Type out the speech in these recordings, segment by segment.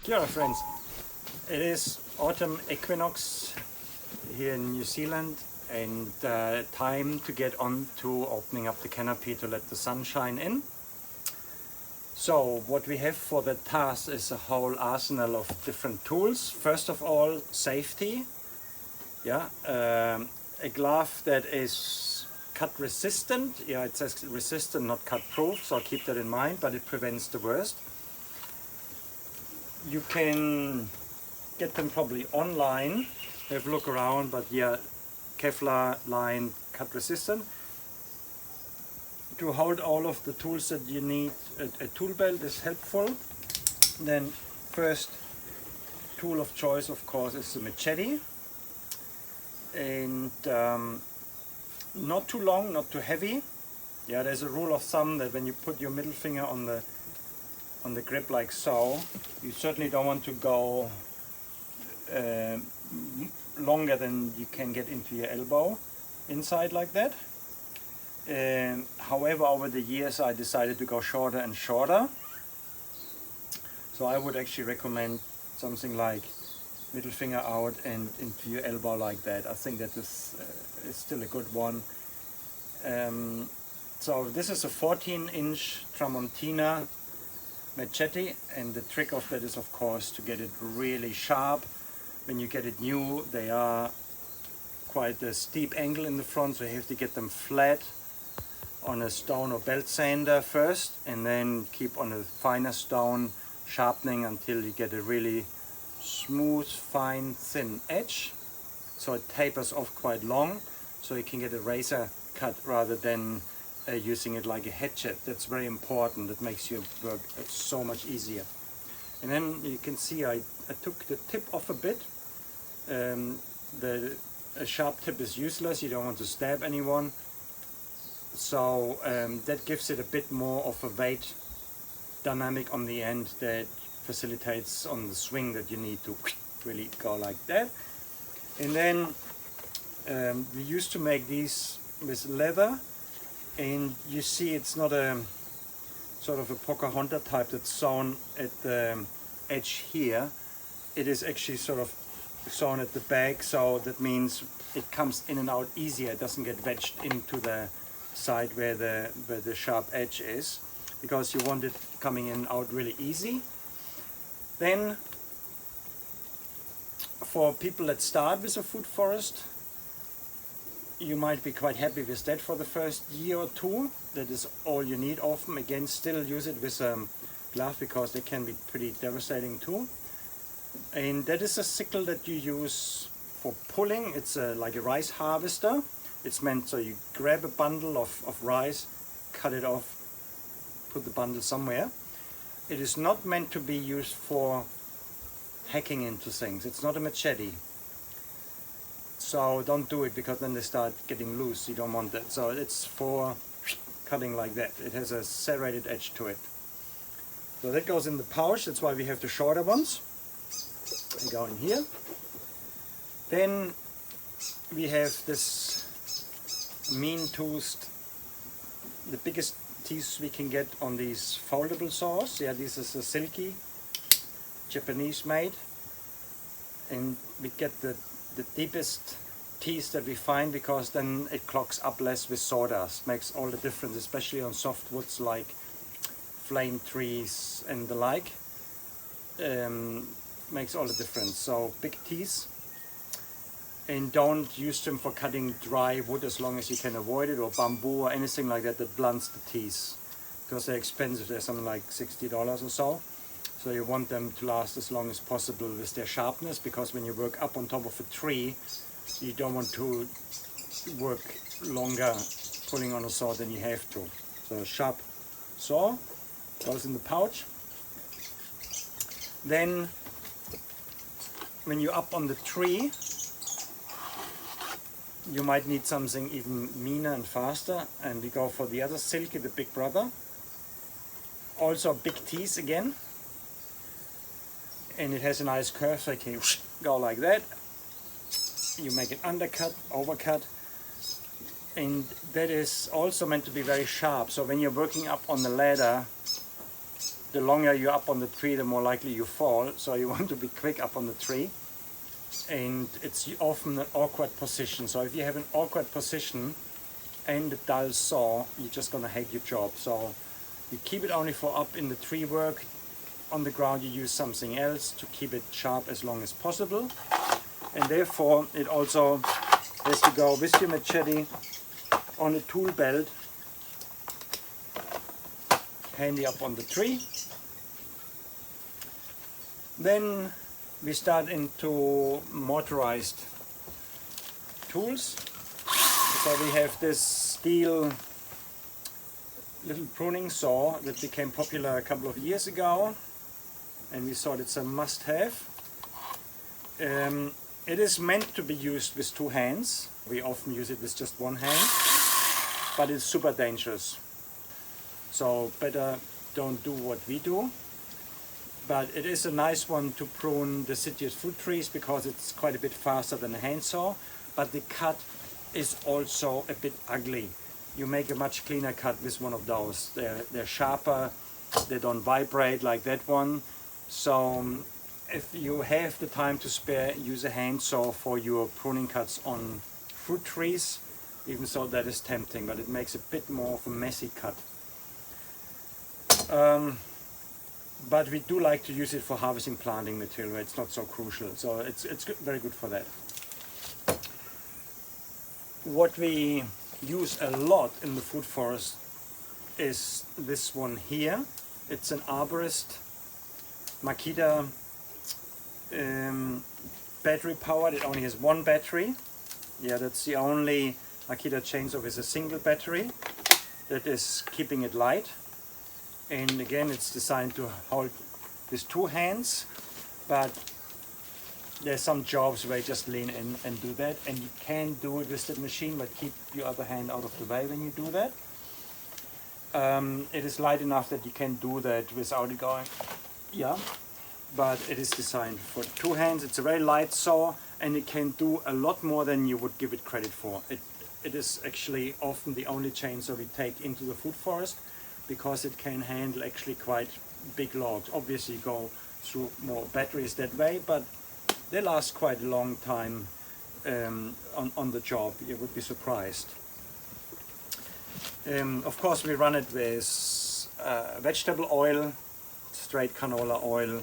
Kia ora, friends. It is autumn equinox here in New Zealand and time to get on to opening up the canopy to let the sun shine in. So what we have for the task is a whole arsenal of different tools. First of all, safety. Yeah, a glove that is cut resistant. Yeah, it says resistant, not cut proof, so keep that in mind, but it prevents the worst. You can get them probably online, have a look around, but yeah, Kevlar line, cut resistant. To hold all of the tools that you need, a tool belt is helpful. Then first tool of choice, of course, is the machete. And not too long, not too heavy. Yeah, there's a rule of thumb that when you put your middle finger on the grip like so, you certainly don't want to go longer than you can get into your elbow inside like that. However, over the years I decided to go shorter and shorter. So I would actually recommend something like middle finger out and into your elbow like that. I think that is still a good one. So this is a 14-inch Tramontina machete, and the trick of that is of course to get it really sharp. When you get it new, they are quite a steep angle in the front, so you have to get them flat on a stone or belt sander first, and then keep on a finer stone sharpening until you get a really smooth, fine, thin edge, so it tapers off quite long, so you can get a razor cut rather than using it like a hatchet. That's very important. It makes your work so much easier. And then you can see I took the tip off a bit. A sharp tip is useless. You don't want to stab anyone. So that gives it a bit more of a weight dynamic on the end that facilitates on the swing that you need to really go like that. And then we used to make these with leather, and you see it's not a sort of a Pocahontas type that's sewn at the edge here. It is actually sort of sewn at the back, so that means it comes in and out easier. It doesn't get wedged into the side where the sharp edge is, because you want it coming in and out really easy. Then for people that start with a food forest, you might be quite happy with that for the first year or two. That is all you need often. Again, still use it with a glove because they can be pretty devastating too. And that is a sickle that you use for pulling. It's like a rice harvester. It's meant so you grab a bundle of rice, cut it off, put the bundle somewhere. It is not meant to be used for hacking into things. It's not a machete. So don't do it, because then they start getting loose. You don't want that. So it's for cutting like that. It has a serrated edge to it. So that goes in the pouch. That's why we have the shorter ones. They go in here. Then we have this mean-toothed, the biggest teeth we can get on these foldable saws. Yeah, this is a silky, Japanese made, and we get the deepest teeth that we find, because then it clogs up less with sawdust. Makes all the difference, especially on soft woods like flame trees and the like. Makes all the difference. So big teeth, and don't use them for cutting dry wood as long as you can avoid it, or bamboo or anything like that that blunts the teeth, because they're expensive. They're something like $60 or so. So you want them to last as long as possible with their sharpness, because when you work up on top of a tree, you don't want to work longer pulling on a saw than you have to. So a sharp saw goes in the pouch. Then when you're up on the tree, you might need something even meaner and faster, and we go for the other silky, the big brother. Also big teeth again, and it has a nice curve, so you can go like that. You make an undercut, overcut, and that is also meant to be very sharp. So when you're working up on the ladder, the longer you're up on the tree, the more likely you fall. So you want to be quick up on the tree. And it's often an awkward position. So if you have an awkward position and a dull saw, you're just going to hate your job. So you keep it only for up in the tree work. On the ground you use something else to keep it sharp as long as possible. And therefore it also has to go with your machete on a tool belt, handy up on the tree. Then we start into motorized tools. So we have this steel little pruning saw that became popular a couple of years ago, and we thought it's a must-have. It is meant to be used with two hands. We often use it with just one hand, but it's super dangerous. So better don't do what we do. But it is a nice one to prune deciduous fruit trees because it's quite a bit faster than a handsaw, but the cut is also a bit ugly. You make a much cleaner cut with one of those. They're sharper, they don't vibrate like that one. So if you have the time to spare, use a handsaw for your pruning cuts on fruit trees, even though that is tempting, but it makes a bit more of a messy cut. But we do like to use it for harvesting planting material. It's not so crucial, so it's good, very good for that. What we use a lot in the food forest is this one here. It's an arborist Machete battery powered. It only has one battery. Yeah, that's the only Machete chainsaw with a single battery that is keeping it light. And again, it's designed to hold with two hands, but there's some jobs where you just lean in and do that, and you can do it with the machine, but keep your other hand out of the way when you do that. It is light enough that you can do that without it going, yeah, but it is designed for two hands. It's a very light saw, and it can do a lot more than you would give it credit for. It is actually often the only chainsaw we take into the food forest, because it can handle actually quite big logs. Obviously you go through more batteries that way, but they last quite a long time on the job. You would be surprised. Of course we run it with vegetable oil, straight canola oil.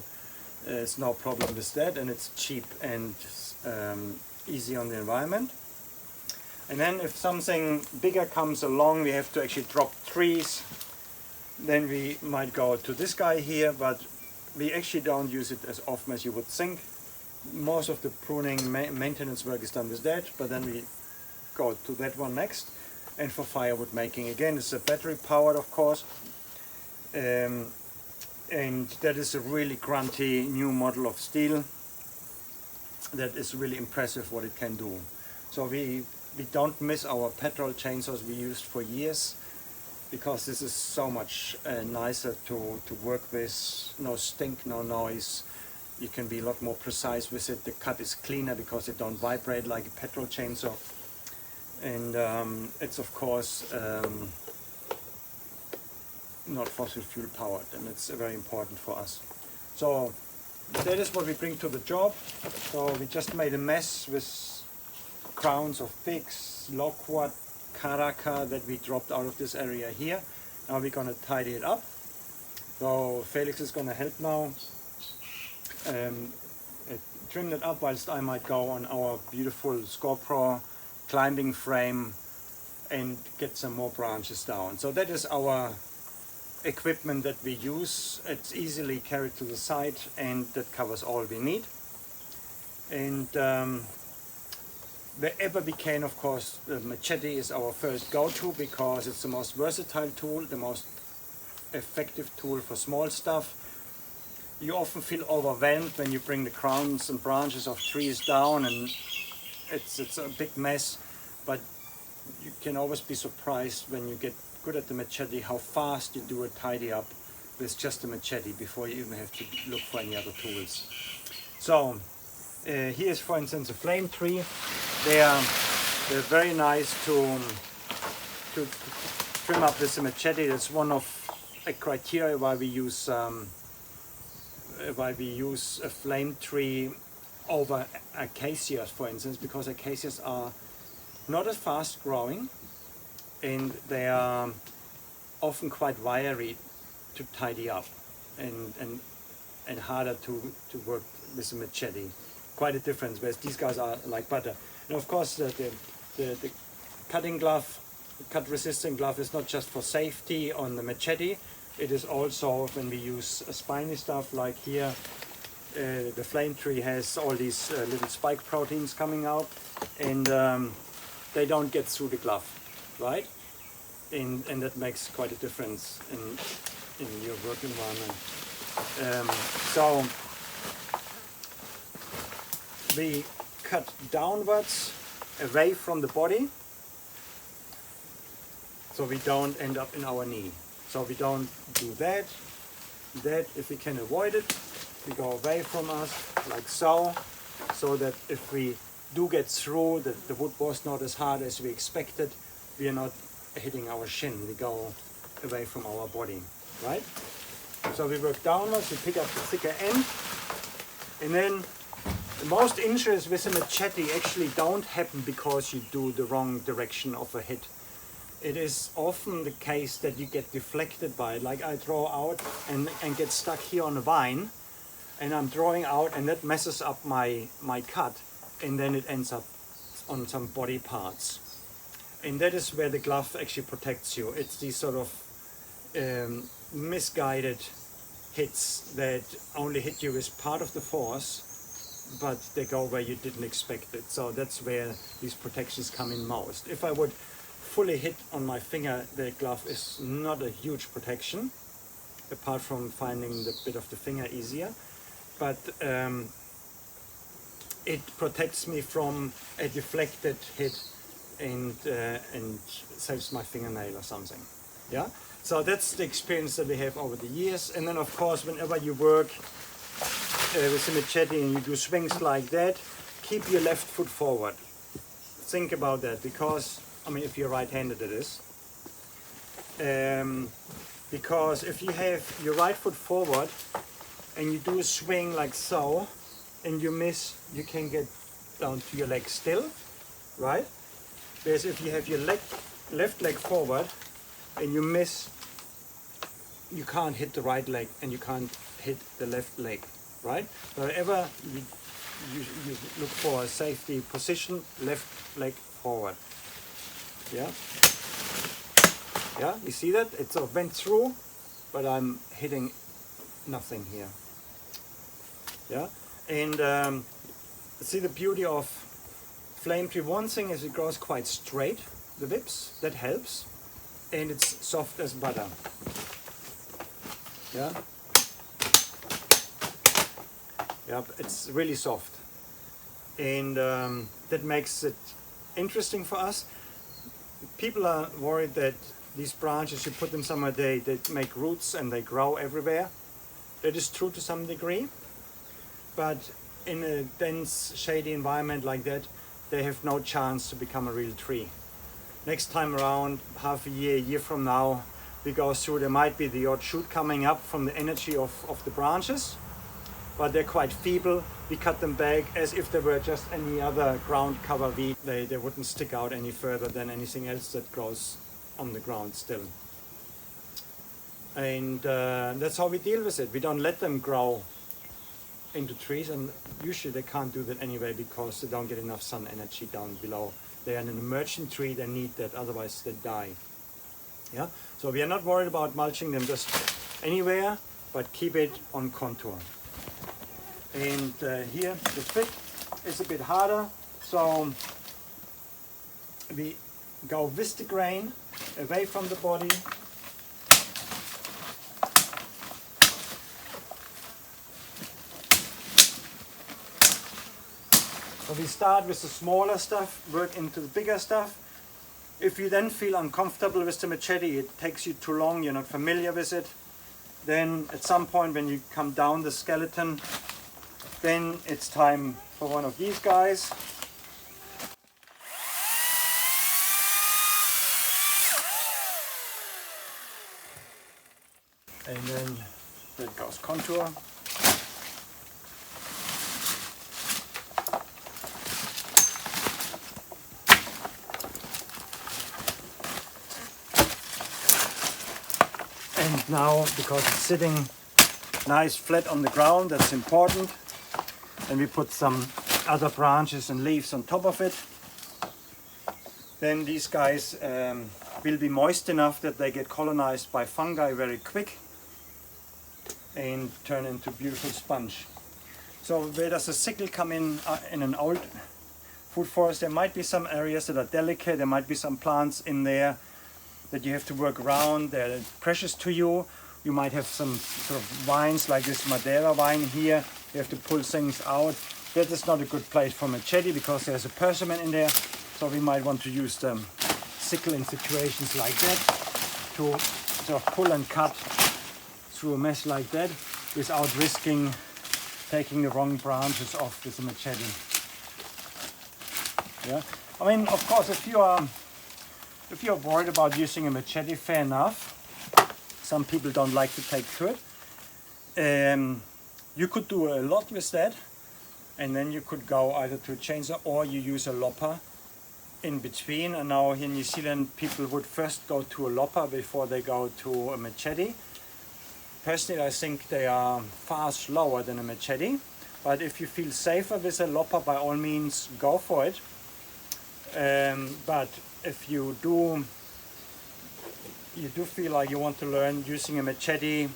It's no problem with that, and it's cheap and easy on the environment. And then if something bigger comes along, we have to actually drop trees, then we might go to this guy here, but we actually don't use it as often as you would think. Most of the pruning maintenance work is done with that, but then we go to that one next. And for firewood making, again, it's a battery powered, of course, and that is a really grunty new model of steel that is really impressive what it can do. So we don't miss our petrol chainsaws we used for years, because this is so much nicer to work with. No stink, no noise. You can be a lot more precise with it. The cut is cleaner because it don't vibrate like a petrol chainsaw. And it's of course not fossil fuel powered, and it's very important for us. So that is what we bring to the job. So we just made a mess with crowns of figs, loquat, caraca that we dropped out of this area here. Now we're going to tidy it up. So Felix is going to help now. Trim it up whilst I might go on our beautiful Scorpro climbing frame and get some more branches down. So that is our equipment that we use. It's easily carried to the site, and that covers all we need. And wherever we can, of course, the Machete is our first go-to because it's the most versatile tool, the most effective tool for small stuff. You often feel overwhelmed when you bring the crowns and branches of trees down, and it's a big mess, but you can always be surprised when you get good at the Machete how fast you do a tidy up with just a Machete before you even have to look for any other tools. So here's, for instance, a flame tree. They're very nice to trim up with the Machete. That's one of a criteria why we use a flame tree over acacias, for instance, because acacias are not as fast growing and they are often quite wiry to tidy up and harder to work with a machete. Quite a difference, whereas these guys are like butter. And of course the cutting glove, cut resistant glove, is not just for safety on the machete, it is also when we use spiny stuff like here. The flame tree has all these little spike proteins coming out, and they don't get through the glove, right? And that makes quite a difference in your work environment. So we cut downwards away from the body, so we don't end up in our knee. So we don't do that. If we can avoid it, we go away from us like so, so that if we do get through, that the wood was not as hard as we expected, we are not hitting our shin, we go away from our body, right? So we work downwards, we pick up the thicker end, and then the most injuries with a machete actually don't happen because you do the wrong direction of a hit. It is often the case that you get deflected by it, like I draw out and get stuck here on a vine, and I'm drawing out and that messes up my cut, and then it ends up on some body parts. And that is where the glove actually protects you. It's these sort of misguided hits that only hit you with part of the force, but they go where you didn't expect it. So that's where these protections come in most. If I would fully hit on my finger, the glove is not a huge protection, apart from finding the bit of the finger easier. But it protects me from a deflected hit and saves my fingernail or something. Yeah. So that's the experience that we have over the years. And then of course, whenever you work with a machete and you do swings like that, keep your left foot forward. Think about that, because I mean, if you're right-handed, it is. Because if you have your right foot forward and you do a swing like so, and you miss, you can get down to your leg still, right? Whereas if you have your left leg forward and you miss, you can't hit the right leg and you can't hit the left leg, right? So whenever you look for a safety position, left leg forward. Yeah, yeah, you see that? It sort of went through, but I'm hitting nothing here. Yeah, and see the beauty of flame tree. One thing is it grows quite straight, the whips, that helps, and it's soft as butter. Yeah, yeah, it's really soft, and that makes it interesting for us. People are worried that these branches, you put them somewhere, they make roots and they grow everywhere. That is true to some degree, but in a dense, shady environment like that, they have no chance to become a real tree. Next time around, half a year from now, we go through, there might be the odd shoot coming up from the energy of the branches, but they're quite feeble. We cut them back as if they were just any other ground cover weed. They wouldn't stick out any further than anything else that grows on the ground still. And that's how we deal with it. We don't let them grow into trees, and usually they can't do that anyway because they don't get enough sun energy down below. They are an emergent tree, they need that, otherwise they die. Yeah, so we are not worried about mulching them just anywhere, but keep it on contour. And here the fit is a bit harder, so we go with the grain away from the body. So we start with the smaller stuff, work into the bigger stuff. If you then feel uncomfortable with the machete, it takes you too long, you're not familiar with it, then at some point when you come down the skeleton, then it's time for one of these guys. And then that goes contour. And now, because it's sitting nice flat on the ground, that's important. And we put some other branches and leaves on top of it. Then these guys will be moist enough that they get colonized by fungi very quick and turn into beautiful sponge. So where does a sickle come in an old food forest? There might be some areas that are delicate, there might be some plants in there that you have to work around, they're precious to you. You might have some sort of vines like this Madeira vine here, you have to pull things out. That is not a good place for machete because there's a persimmon in there, so we might want to use the sickle in situations like that to sort of pull and cut through a mess like that without risking taking the wrong branches off with a machete. Yeah, I mean, of course, if you're worried about using a machete, fair enough. Some people don't like to take to it. You could do a lot with that, and then you could go either to a chainsaw or you use a lopper in between. And now here in New Zealand, people would first go to a lopper before they go to a machete. Personally, I think they are far slower than a machete, but if you feel safer with a lopper, by all means, go for it. But if you do feel like you want to learn using a machete,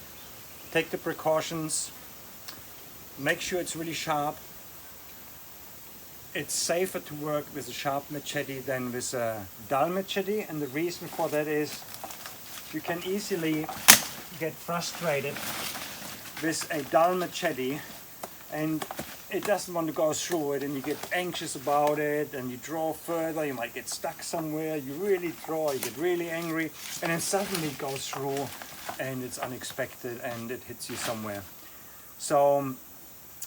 take the precautions, make sure it's really sharp. It's safer to work with a sharp machete than with a dull machete, and the reason for that is you can easily get frustrated with a dull machete and it doesn't want to go through it, and you get anxious about it and you draw further, you might get stuck somewhere, you really draw, you get really angry, and then suddenly it goes through and it's unexpected and it hits you somewhere. So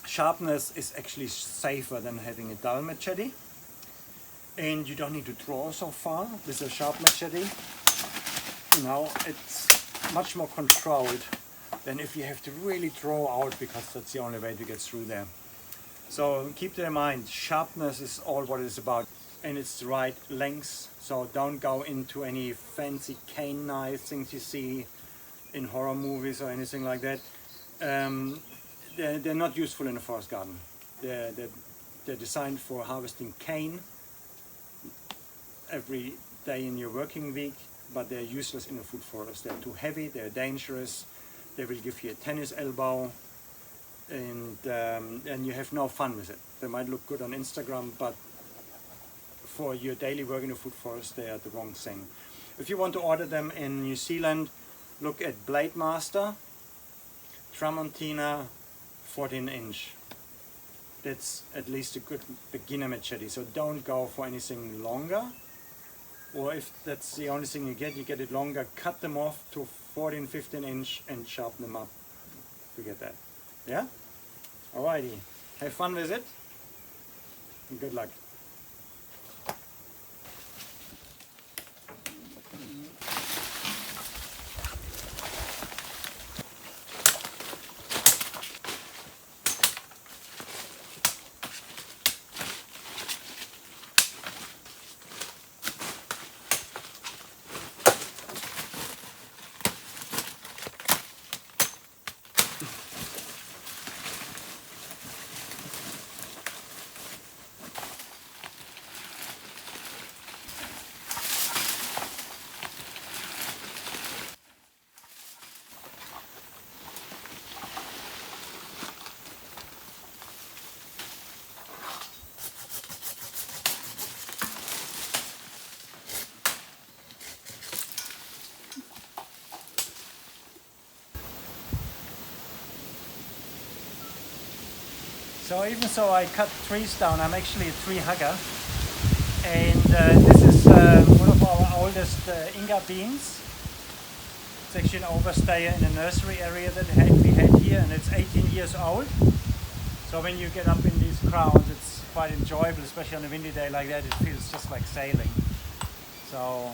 sharpness is actually safer than having a dull machete, and you don't need to draw so far with a sharp machete. You know, it's much more controlled than if you have to really draw out, because that's the only way to get through there. So keep that in mind, sharpness is all what it's about, and it's the right length. So don't go into any fancy cane knife things you see in horror movies or anything like that. They're not useful in a forest garden. They're designed for harvesting cane every day in your working week, but they're useless in a food forest. They're too heavy, they're dangerous, they will give you a tennis elbow, and you have no fun with it. They might look good on Instagram, but for your daily work in a food forest, they are the wrong thing. If you want to order them in New Zealand, look at Blade Master, Tramontina 14-inch. That's at least a good beginner machete, so don't go for anything longer. Or if that's the only thing you get it longer, cut them off to 14, 15-inch and sharpen them up to get that. Yeah? Alrighty. Have fun with it and good luck. So even though I cut trees down, I'm actually a tree hugger, and this is one of our oldest Inga beans. It's actually an overstayer in a nursery area that we had here, and it's 18 years old. So when you get up in these crowns, it's quite enjoyable, especially on a windy day like that. It feels just like sailing. So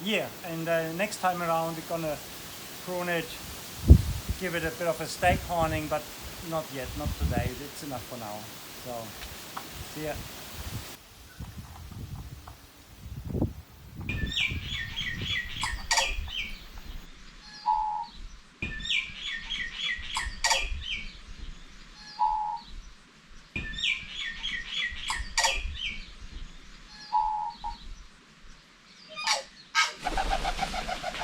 yeah, and next time around we're gonna prune it, give it a bit of a stake horning, but not yet, not today. It's enough for now. So, see ya.